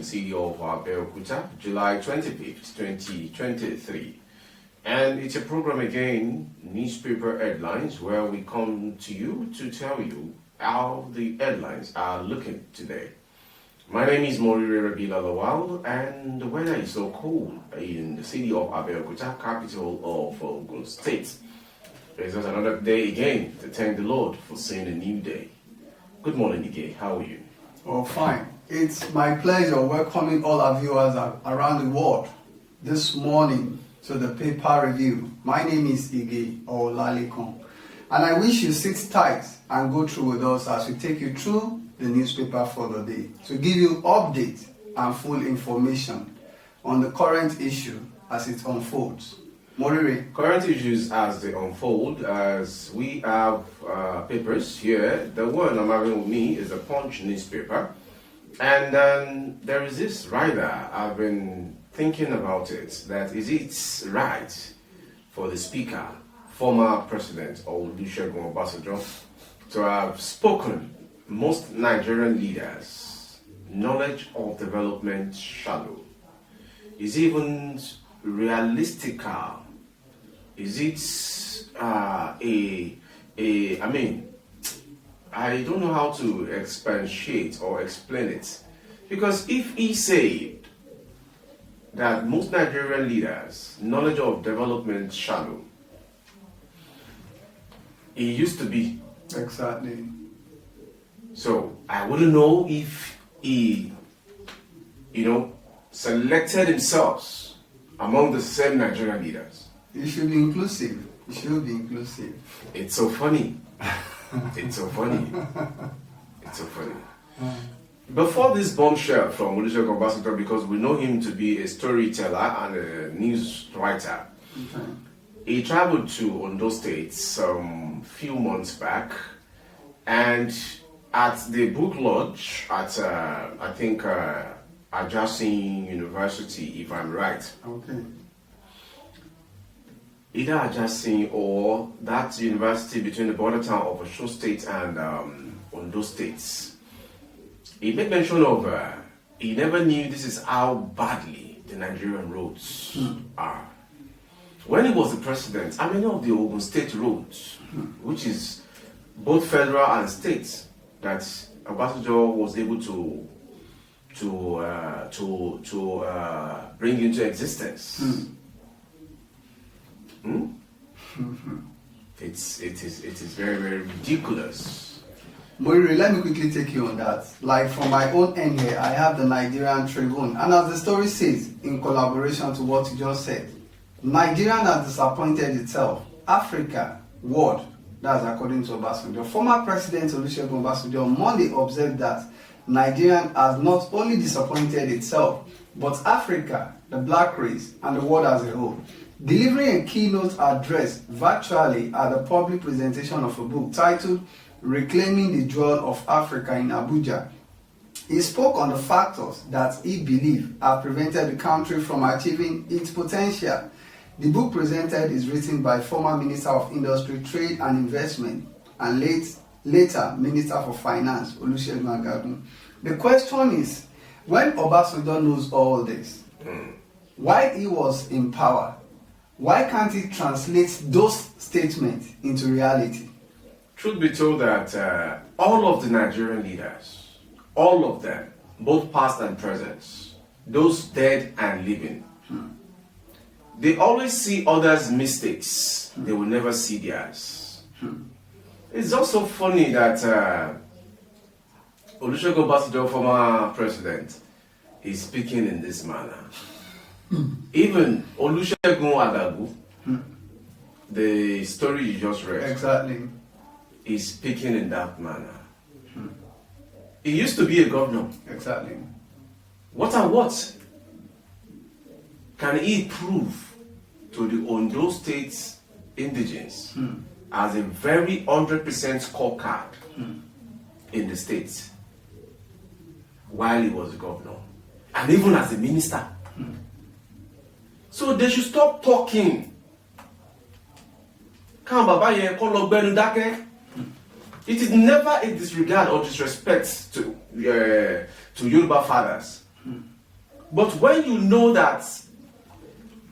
city of Abeokuta, July 25th, 2023. And it's a program again, newspaper headlines, where we come to you to tell you how the headlines are looking today. My name is Morire Rabila Lawal, and the weather is so cold in the city of Abeokuta, capital of Ogun State. It's just another day again to thank the Lord for seeing a new day. Good morning, Ige. How are you? Oh, fine. It's my pleasure welcoming all our viewers around the world this morning to the paper review. My name is Ige Olalikon, and I wish you sit tight and go through with us as we take you through the newspaper for the day to give you updates and full information on the current issue as it unfolds. Morire. Current issues as they unfold, as we have papers here. The one I'm having with me is a Punch newspaper. And there is this rider, I've been thinking about it, that is it right for the speaker, former president Olusegun Obasanjo, to have spoken most Nigerian leaders, knowledge of development shallow. Is even realistical? Is it I mean, I don't know how to expatiate or explain it. Because if he said that most Nigerian leaders' knowledge of development shallow, it used to be. Exactly. So I wouldn't know if he, selected himself among the same Nigerian leaders. It should be inclusive. It should be inclusive. It's so funny. It's so funny. It's so funny. Before this bombshell from Olusegun Obasanjo, because we know him to be a storyteller and a news writer, he traveled to Ondo State some few months back, and at the book lodge at I think Ajasin University, if I'm right. Okay. Either Ajasin or that university between the border town of Osun State and Ondo States. He made mention of, he never knew this is how badly the Nigerian roads are. When he was the president, how many of the Ogun State roads, which is both federal and state, that Obasanjo was able to bring into existence? It is very, very ridiculous. Morire, let me quickly take you on that. Like from my own end here, I have the Nigerian Tribune, and as the story says, in collaboration to what you just said, Nigerian has disappointed itself. Africa, world, that's according to Obasanjo. Former President Olusegun Obasanjo on Monday observed that Nigerian has not only disappointed itself, but Africa, the black race, and the world as a whole. Delivering a keynote address virtually at the public presentation of a book titled Reclaiming the Jewel of Africa in Abuja, he spoke on the factors that he believed have prevented the country from achieving its potential. The book presented is written by former Minister of Industry, Trade and Investment and later Minister for Finance, Olusegun Agagun. The question is, when Obasanjo knows all this, while he was in power, why can't he translate those statements into reality? Truth be told that all of the Nigerian leaders, all of them, both past and present, those dead and living, they always see others' mistakes. They will never see theirs. It's also funny that Olusegun Obasanjo, former president, is speaking in this manner. Even Olusegun Agagu, the story you just read, exactly, is speaking in that manner. He used to be a governor. Exactly. What can he prove to the Ondo State indigents as a very 100% scorecard in the state while he was a governor and even as a minister? So they should stop talking. It is never a disregard or disrespect to Yoruba fathers But when you know that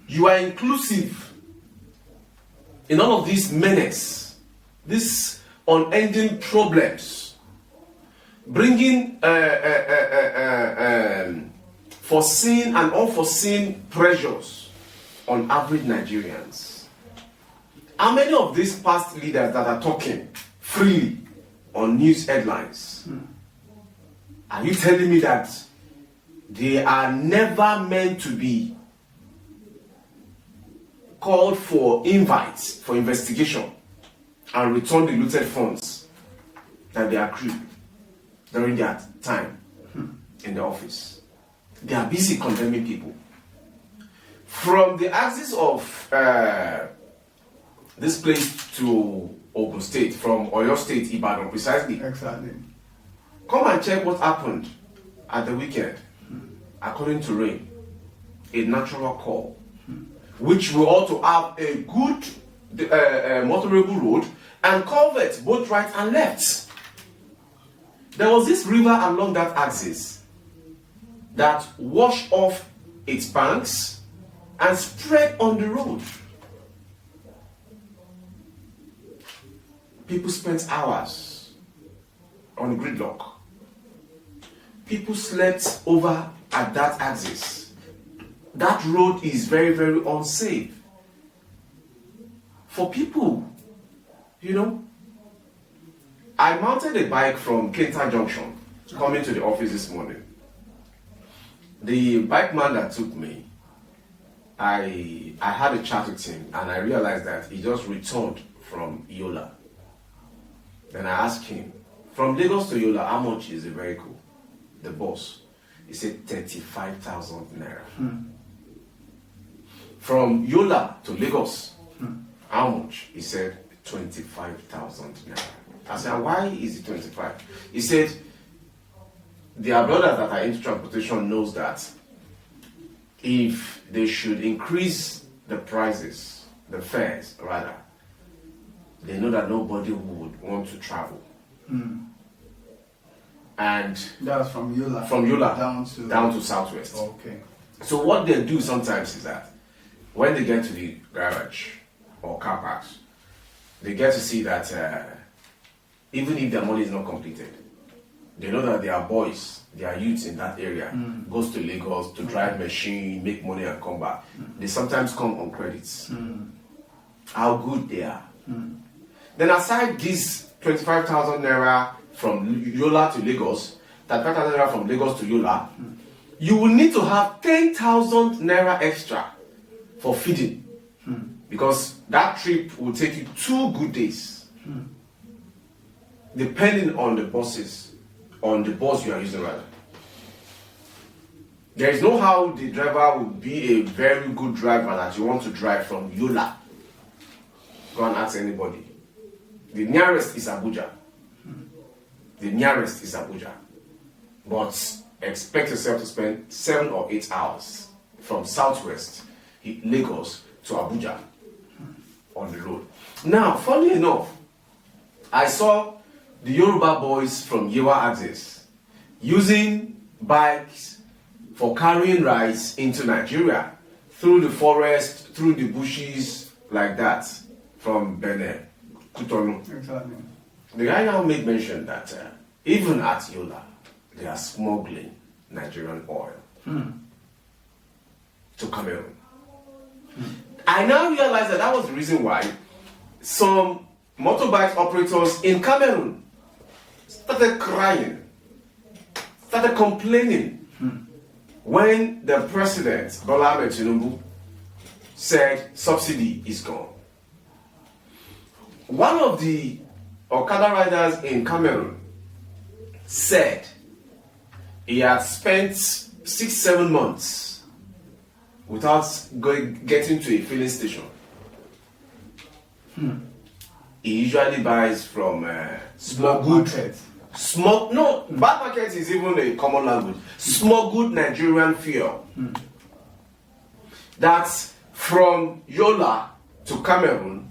you are inclusive in all of these menace, these unending problems, bringing foreseen and unforeseen pressures on average Nigerians. How many of these past leaders that are talking freely on news headlines, are you telling me that they are never meant to be called for invites for investigation and return the looted funds that they accrued during their time in the office? They are busy condemning people. From the axis of this place to Ogun State, from Oyo State, Ibadan precisely. Exactly. Come and check what happened at the weekend. According to Rain, a natural call, which we ought to have a good motorable road and culverts both right and left. There was this river along that axis that washed off its banks and spread on the road. People spent hours on gridlock. People slept over at that axis. That road is very, very unsafe for people. You know, I mounted a bike from Kenta Junction coming to the office this morning. The bike man that took me, I had a chat with him and I realized that he just returned from Yola. Then I asked him, from Lagos to Yola, how much is the vehicle? The bus. He said 35,000 naira. From Yola to Lagos, how much? He said 25,000 naira. I said, why is it 25? He said, their brothers that are into transportation knows that if they should increase the prices, the fares rather, they know that nobody would want to travel. And that's from Yola. From Yola down to Southwest. Okay. So what they do sometimes is that when they get to the garage or car parks, they get to see that even if their money is not completed, they know that their boys, their youths in that area, goes to Lagos to drive machine, make money and come back. They sometimes come on credits. How good they are. Then aside this 25,000 naira from Yola to Lagos, 35,000 naira from Lagos to Yola, you will need to have 10,000 naira extra for feeding. Because that trip will take you 2 good days. Depending on the buses, on the bus you are using rather. There is no how the driver will be a very good driver that you want to drive from Yola. Go and ask anybody. The nearest is Abuja. The nearest is Abuja. But expect yourself to spend 7 or 8 hours from Southwest Lagos to Abuja on the road. Now, funny enough, I saw the Yoruba boys from Yewa Axis using bikes for carrying rice into Nigeria through the forest, through the bushes, like that, from Benin, Cotonou. Exactly. The guy now made mention that even at Yola, they are smuggling Nigerian oil to Cameroon. I now realize that that was the reason why some motorbike operators in Cameroon started crying, started complaining when the president, Bola Ahmed Tinubu, said subsidy is gone. One of the Okada riders in Cameroon said he had spent 6-7 months without getting to a filling station. He usually buys from smuggled. Bad market is even a common language. Smuggled Nigerian fuel. That's from Yola to Cameroon.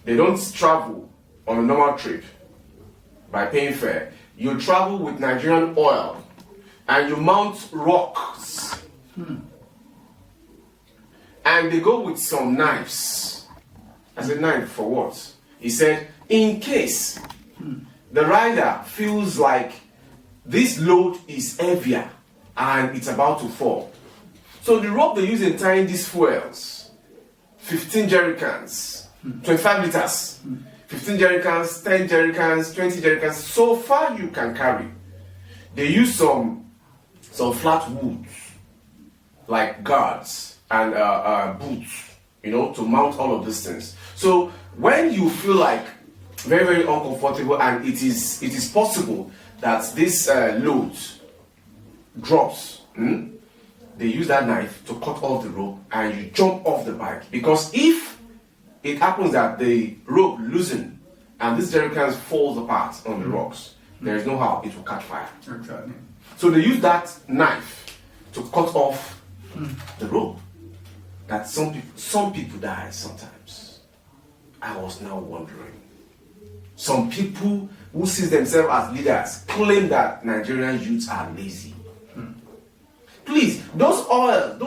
They don't travel on a normal trip by paying fare. You travel with Nigerian oil and you mount rocks And they go with some knives. I said, knife for what? He said, in case the rider feels like this load is heavier and it's about to fall. So the rope they use in tying these fuels, 15 jerrycans, 25 liters, 15 jerrycans, 10 jerrycans, 20 jerrycans, so far you can carry. They use some flat woods, like guards and boots, to mount all of these things. So when you feel like very, very uncomfortable and it is possible that this load drops, they use that knife to cut off the rope and you jump off the bike. Because if it happens that the rope loosens and this jerrycan falls apart on the rocks, there is no how it will catch fire. Exactly. So they use that knife to cut off the rope. That some people die sometimes. I was now wondering. Some people who see themselves as leaders claim that Nigerian youths are lazy. Please, those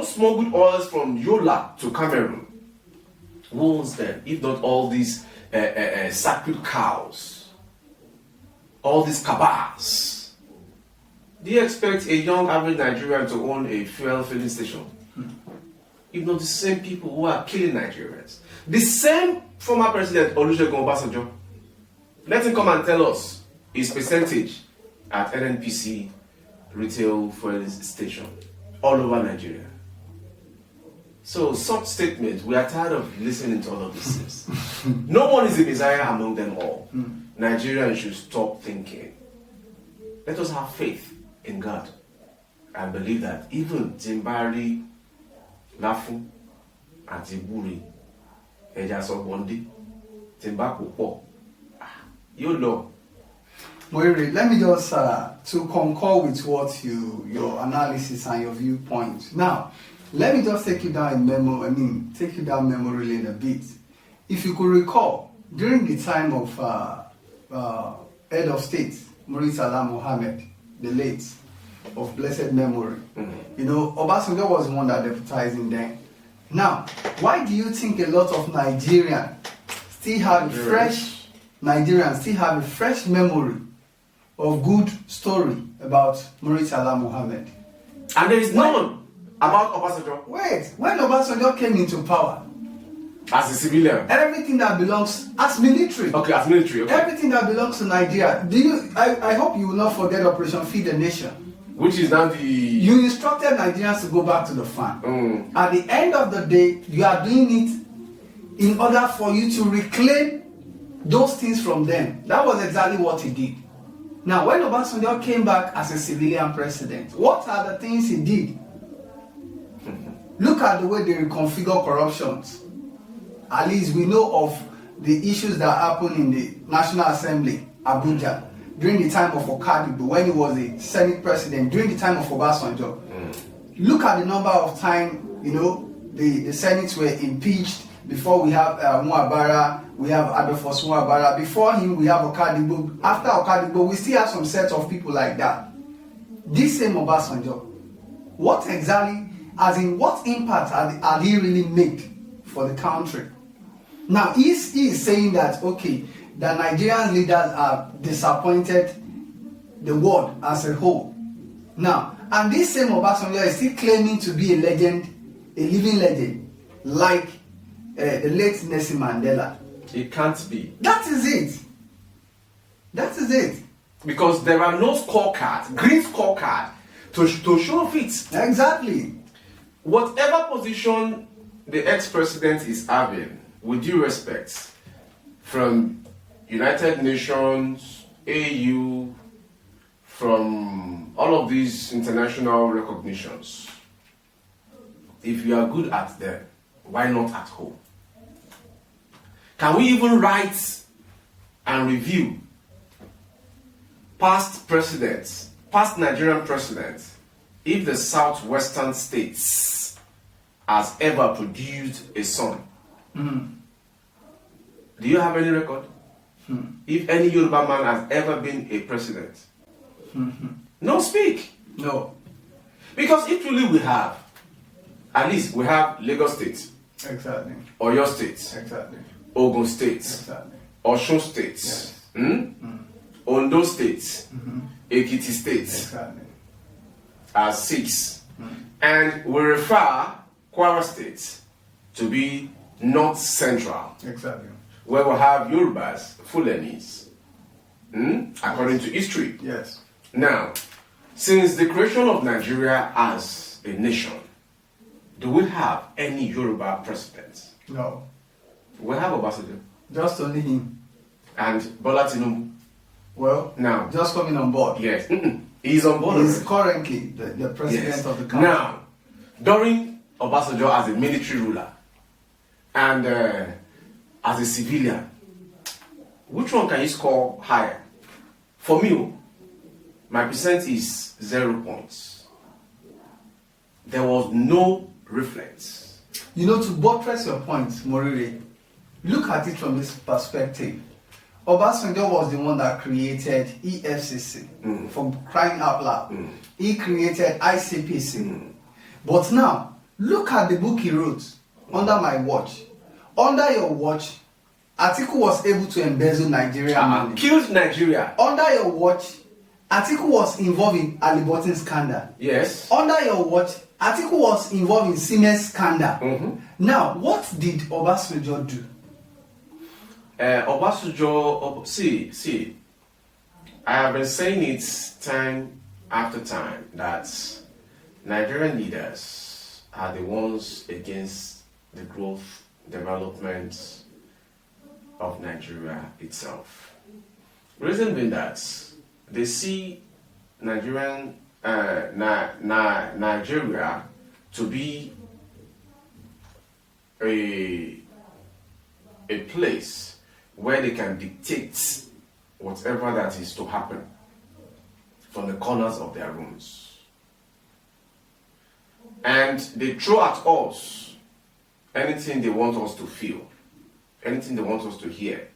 smuggled oils from Yola to Cameroon, who owns them? If not all these sacred cows, all these cabals. Do you expect a young average Nigerian to own a fuel filling station? If not the same people who are killing Nigerians. The same former president Olusegun Obasanjo. Let him come and tell us his percentage at NNPC retail fuel station all over Nigeria. So such statements, we are tired of listening to all of these things. No one is a messiah among them all. Nigerians should stop thinking. Let us have faith in God and believe that even Zimbari, Lafu, and Ziburi, Ejaso Bondi, Timbaku, you know. Moiri, let me just to concur with what your analysis and your viewpoint. Now, let me just take you down memory lane a bit. If you could recall, during the time of head of state, Murtala Mohammed, the late, of blessed memory, Obasanjo was the one that deputized him then. Now, why do you think a lot of Nigerians still have a fresh memory of good story about Murtala Mohammed? And there is none about Obasanjo. Wait, when Obasanjo came into power, as a civilian, everything that belongs as military. Okay, as military. Okay. Everything that belongs to Nigeria. I hope you will not forget Operation Feed the Nation. Which is now You instructed Nigerians to go back to the farm. At the end of the day, you are doing it in order for you to reclaim those things from them. That was exactly what he did. Now, when Obasanjo came back as a civilian president, what are the things he did? Look at the way they reconfigure corruptions. At least we know of the issues that happened in the National Assembly, Abuja, during the time of Okadigbo, when he was a Senate president, during the time of Obasanjo. Look at the number of times, the Senates were impeached. Before we have Muabara, we have Adolphus Muabara. Before him, we have Okadigbo. After Okadigbo, we still have some set of people like that. This same Obasanjo, what impact had he really made for the country? Now, he is saying that, okay, the Nigerian leaders have disappointed the world as a whole. Now, and this same Obasanjo is still claiming to be a legend, a living legend, like the late Nelson Mandela. It can't be. That is it. Because there are no scorecards, green scorecard, to show it. Exactly. Whatever position the ex-president is having, with due respect, from United Nations, AU, from all of these international recognitions, if you are good at them, why not at home? Can we even write and review past presidents, past Nigerian presidents, if the southwestern states has ever produced a son? Do you have any record? If any Yoruba man has ever been a president? No, speak. No. Because if truly we have, At least we have Lagos State, Exactly. Oyo State, Exactly. Ogun State, Exactly. Osun State, Yes. Ondo State, Ekiti State Exactly. as 6. And we refer Kwara State to be North Central, Exactly. where we have Yorubas, Fulanis, according to history. Yes. Now, since the creation of Nigeria as a nation, do we have any Yoruba presidents? No. We have Obasanjo Just only him. and Bola Tinubu. Well, Now, just coming on board. yes, he's on board. He's already. currently the president Yes. of the country. Now, during Obasanjo as a military ruler and as a civilian, which one can you score higher? For me, my percent is 0 points. There was no reflex. You know, to buttress your point, Morire, look at it from this perspective. Obasanjo was the one that created EFCC, from crying out loud. He created ICPC. But now, look at the book he wrote, Under My Watch. Under your watch, Atiku was able to embezzle Nigerian money. Killed Nigeria. Under your watch, Atiku was involved in Alibotin scandal. Yes. Under your watch, Atiku was involved in Siemens scandal. Now, what did Obasanjo do? Obasanjo, see, I have been saying it time after time that Nigerian leaders are the ones against the growth, development of Nigeria itself. Reason being that they see Nigeria to be a place where they can dictate whatever that is to happen from the corners of their rooms. And they throw at us anything they want us to feel, anything they want us to hear,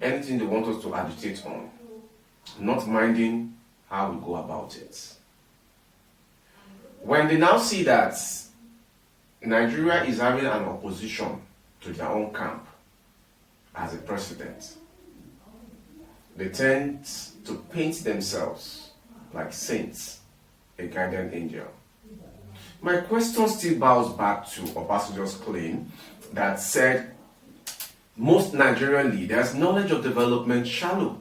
anything they want us to agitate on, not minding how we go about it. When they now see that Nigeria is having an opposition to their own camp as a president, they tend to paint themselves like saints, a guardian angel. My question still bows back to Obasanjo's claim that said most Nigerian leaders' knowledge of development shallow.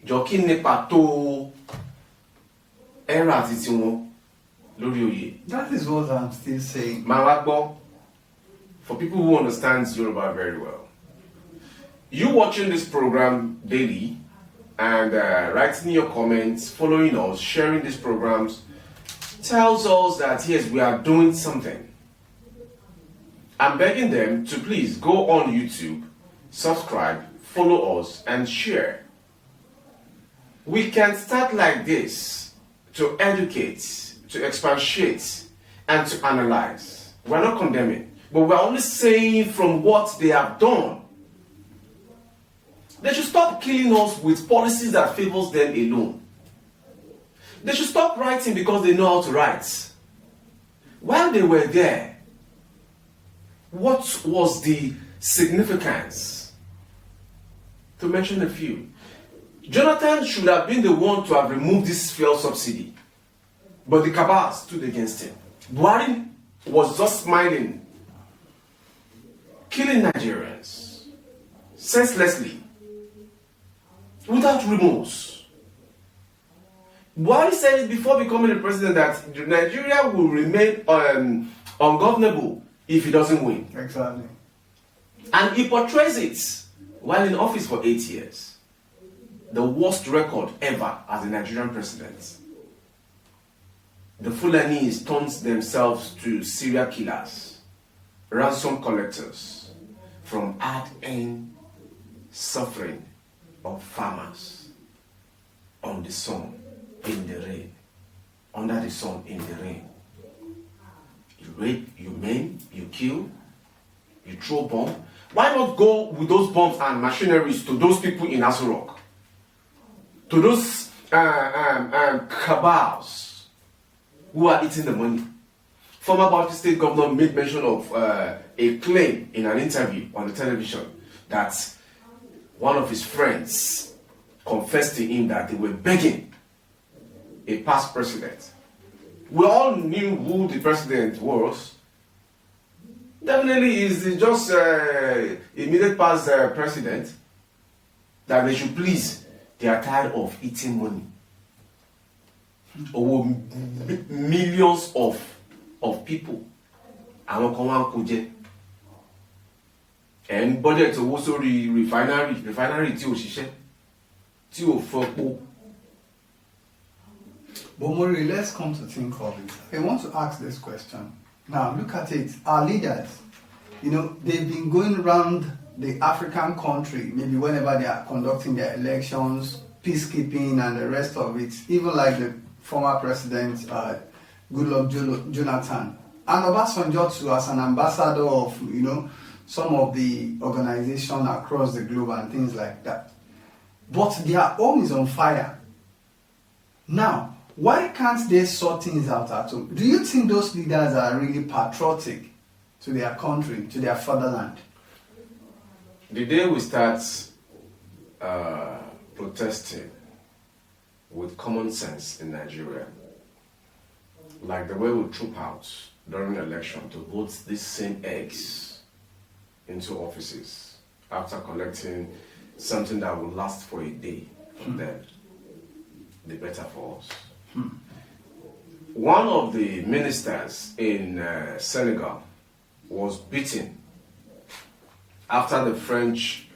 Jokin nípa tó era títí wọn lórí oyè. That is what I'm still saying. Mawagbo, for people who understand Yoruba very well, you watching this program daily and writing your comments, following us, sharing these programs, tells us that yes, we are doing something. I'm begging them to please go on YouTube, subscribe, follow us, and share. We can start like this to educate, to expatiate, and to analyze. We're not condemning, but we're only saying from what they have done. They should stop killing us with policies that favors them alone. They should stop writing because they know how to write. While they were there, what was the significance? To mention a few. Jonathan should have been the one to have removed this fuel subsidy, but the cabal stood against him. Buhari was just smiling, killing Nigerians senselessly, without remorse. Buhari said it before becoming the president that Nigeria will remain ungovernable if he doesn't win. Exactly. And he portrays it while in office for 8 years. The worst record ever as a Nigerian president. The Fulanese turned themselves to serial killers, ransom collectors, from hard-earned suffering of farmers on the sun, in the rain, under the sun, in the rain. You rape, you maim, you kill, you throw bombs. Why not go with those bombs and machineries to those people in Aso Rock? To those cabals who are eating the money. former Bauchi State governor made mention of a claim in an interview on the television that one of his friends confessed to him that they were begging a past president. We all knew who the president was. Definitely is just immediate past president that they should please. They are tired of eating money. Over millions of people. Àwọn kan wá ń kó jẹ. And budget owó sórí refinery tí ò ṣiṣẹ́, tí ò fọpo. But Mori, let's come to think of it. I want to ask this question. Now, look at it. Our leaders, they've been going around the African country, maybe whenever they are conducting their elections, peacekeeping and the rest of it, even like the former president, Goodluck Jonathan, and Obasanjo too, as an ambassador of, some of the organizations across the globe and things like that. But their home is on fire. Now, why can't they sort things out at home? Do you think those leaders are really patriotic to their country, to their fatherland? The day we start protesting with common sense in Nigeria, like the way we troop out during election to vote these same eggs into offices after collecting something that will last for a day from them, the better for us. One of the ministers in Senegal was beaten after the French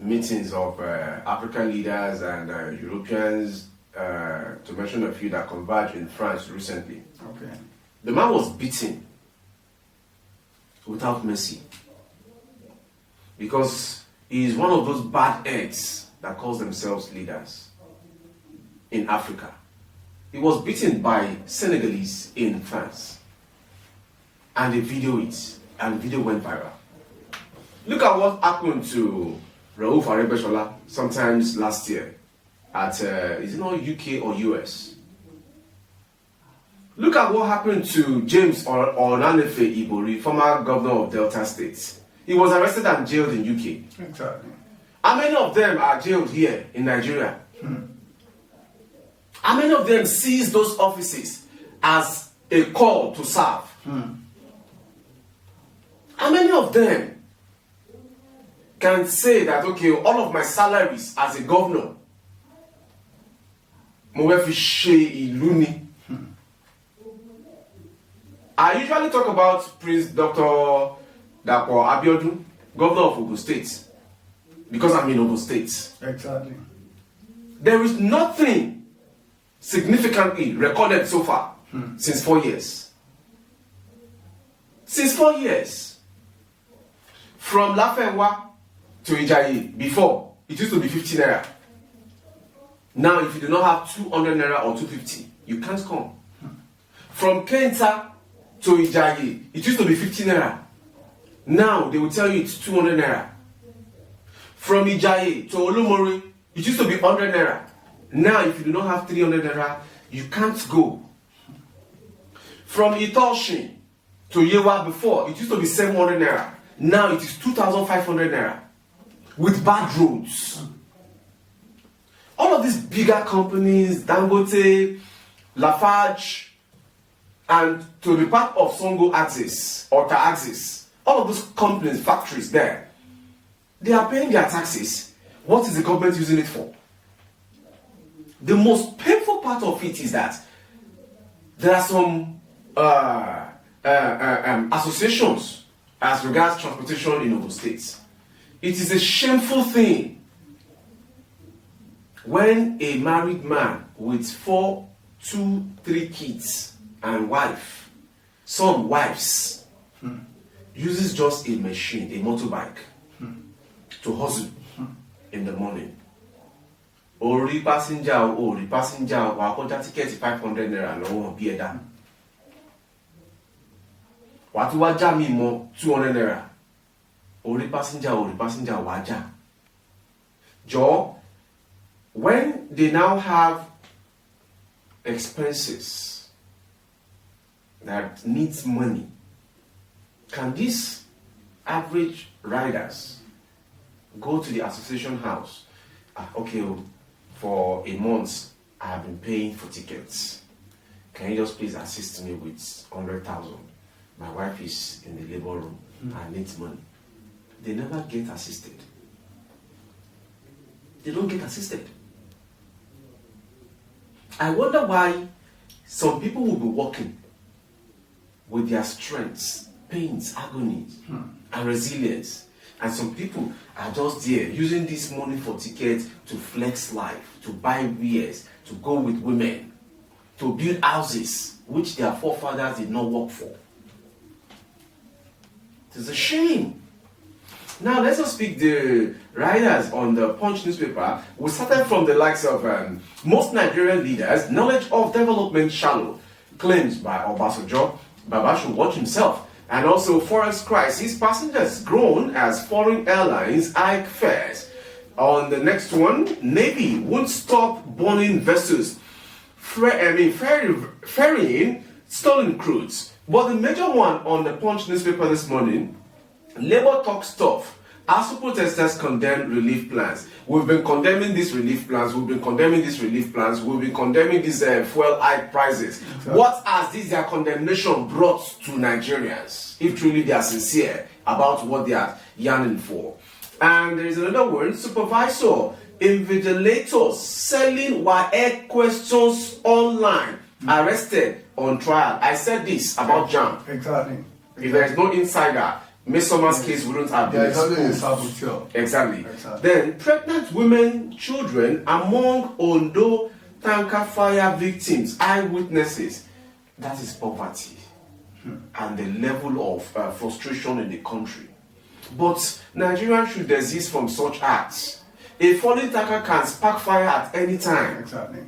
meetings of African leaders and Europeans, to mention a few that converged in France recently. Okay. The man was beaten without mercy because he is one of those bad eggs that calls themselves leaders in Africa. He was beaten by Senegalese in France, and they videoed it, and the video went viral. Look at what happened to Raouf Aregbesola sometimes last year at, is it not UK or US? Look at what happened to James Onanefe Ibori, former governor of Delta State. He was arrested and jailed in UK. Exactly. How many of them are jailed here in Nigeria? How many of them sees those offices as a call to serve? How many of them can say that, okay, all of my salaries as a governor, I usually talk about Prince Dr. Dapo Abiodun, governor of Ogun State, because I'm in Ogun State. Exactly. There is nothing significantly recorded so far since 4 years. Since 4 years. From Lafenwa to Ijayi, before, it used to be 50 naira. Now, if you do not have 200 naira or 250, you can't come. From Kenta to Ijayi, it used to be 50 naira. Now, they will tell you it's 200 naira. From Ijayi to Olumori, it used to be 100 naira. Now, if you do not have 300 naira, you can't go. From Itoshin to Yewa before, it used to be 700 naira. Now it is 2,500 naira. With bad roads. All of these bigger companies, Dangote, Lafarge, and to be part of Songo Axis or Ta Axis, all of those companies, factories there, they are paying their taxes. What is the government using it for? The most painful part of it is that there are some associations as regards transportation in Ogun State. It is a shameful thing when a married man with 2, 3 kids and wife, some wives, uses just a machine, a motorbike, to hustle in the morning. Ori passenger, wa kọjá ticket 500 naira no won bi eda. Wa tu wa ja mi mo 200 naira. Ori passenger wa ja. Jo, when they now have expenses that needs money, can these average riders go to the association house? Okay, for a month I have been paying for tickets. Can you just please assist me with 100,000? My wife is in the labor room. I need money. They never get assisted. They don't get assisted. I wonder why some people will be working with their strengths, pains, agonies, and resilience. And some people are just there using this money for tickets to flex life, to buy wares, to go with women, to build houses which their forefathers did not work for. It is a shame. Now let's just speak the writers on the Punch newspaper. We started from the likes of most Nigerian leaders, knowledge of development shallow, claims by Obasanjo, Baba should watch himself, and also forex crisis, passengers grown as foreign airlines hike fares. On the next one, Navy won't stop burning vessels, ferrying stolen crudes. But the major one on the Punch newspaper this morning, Labour talks tough. ASU protesters condemn relief plans. We've been condemning these relief plans. We've been condemning these fuel hike prices. Okay. What has their condemnation brought to Nigerians, if truly they are sincere about what they are yearning for? And there is another one, supervisor, invigilators selling WAEC questions online, arrested on trial. I said this about JAM. Exactly. If there is no insider, Midsummer's case wouldn't have been exposed. Exactly. Then, pregnant women, children among Ondo tanker fire victims, eyewitnesses. That is poverty and the level of frustration in the country. But Nigerians should desist from such acts. A falling tanker can spark fire at any time. Exactly.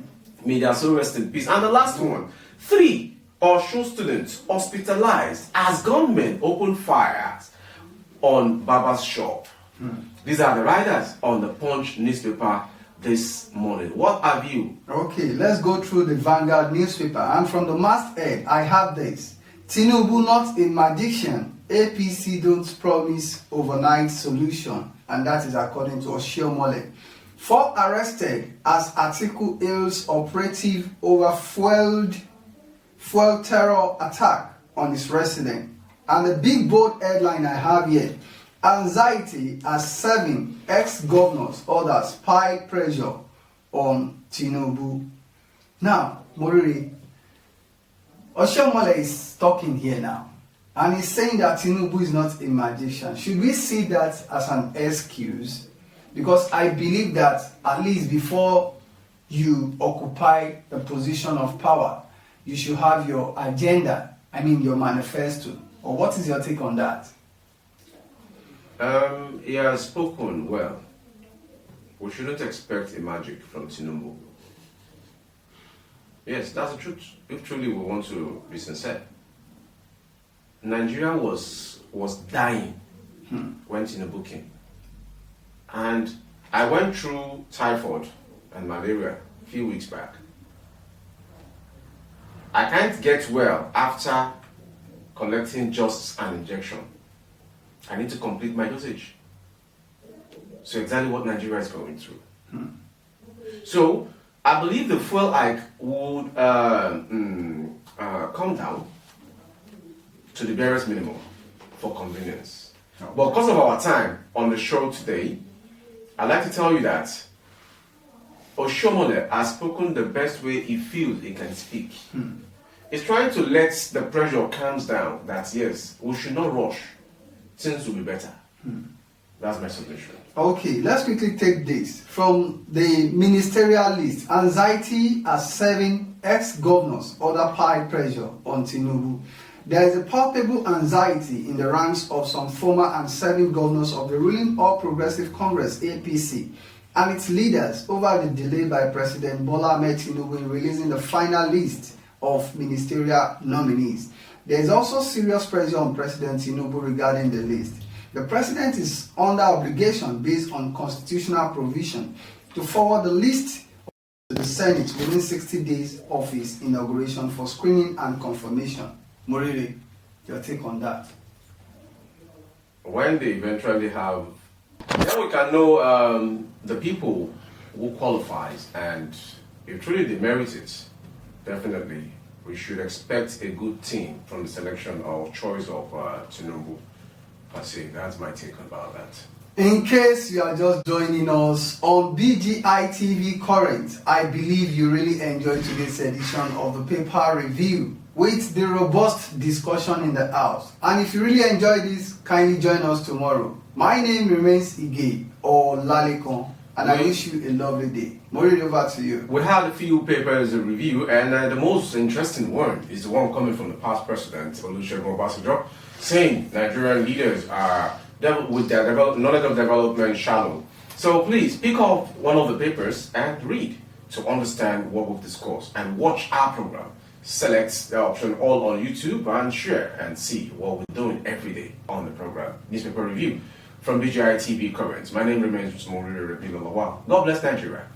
May their soul rest in peace. And the last one, 3 Osun students hospitalized as gunmen open fires on Baba's shop. These are the writers on the Punch newspaper this morning. What have you? Okay, let's go through the Vanguard newspaper. And from the masthead, I have this. Tinubu not a magician. APC don't promise overnight solution. And that is according to Oshiomhole. 4 arrested as Atiku hails operative over fuel terror attack on his resident. And the big bold headline I have here, anxiety as 7 ex-governors others pile pressure on Tinubu. Now, Moriri, Oshiomhole is talking here now, and he's saying that Tinubu is not a magician. Should we see that as an excuse? Because I believe that at least before you occupy the position of power, you should have your agenda, your manifesto. Or what is your take on that? He has spoken well. We shouldn't expect a magic from Tinubu. Yes, that's the truth. If truly we want to be sincere. Nigeria was dying when Tinubu came. And I went through typhoid and malaria a few weeks back. I can't get well after collecting just an injection. I need to complete my dosage. So exactly what Nigeria is going through. So I believe the fuel hike would come down to the barest minimum for convenience. Okay. But because of our time on the show today, I'd like to tell you that Oshiomhole has spoken the best way he feels he can speak. He's trying to let the pressure calm down that yes, we should not rush. Things will be better. That's my suggestion. Okay, let's quickly take this. From the ministerial list, anxiety as 7 ex-governors under pile pressure on Tinubu. There is a palpable anxiety in the ranks of some former and 7 governors of the ruling All Progressive Congress, APC, and its leaders over the delay by President Bola Ahmed Tinubu in releasing the final list of ministerial nominees. There is also serious pressure on President Tinubu regarding the list. The president is under obligation based on constitutional provision to forward the list to the Senate within 60 days of his inauguration for screening and confirmation. Moriri, your take on that? When they eventually have, then we can know the people who qualifies, and if truly they merit it, definitely we should expect a good team from the selection or choice of Tinubu. I say that's my take about that. In case you are just joining us on BGI TV Current, I believe you really enjoyed today's edition of the paper review with the robust discussion in the house. And if you really enjoyed this, kindly join us tomorrow. My name remains Ige or Lalekon, and I wish you a lovely day. Moriri, over to you. We had a few papers to review, and the most interesting one is the one coming from the past president, Olusegun Obasanjo, saying Nigerian leaders are with their knowledge of development shallow. So please pick up one of the papers and read to understand what we've discussed, and watch our program. Select the option all on YouTube and share and see what we're doing every day on the program. Newspaper review from BGI TV Current. My name remains Moriri Rabila Lawal. God bless Nigeria.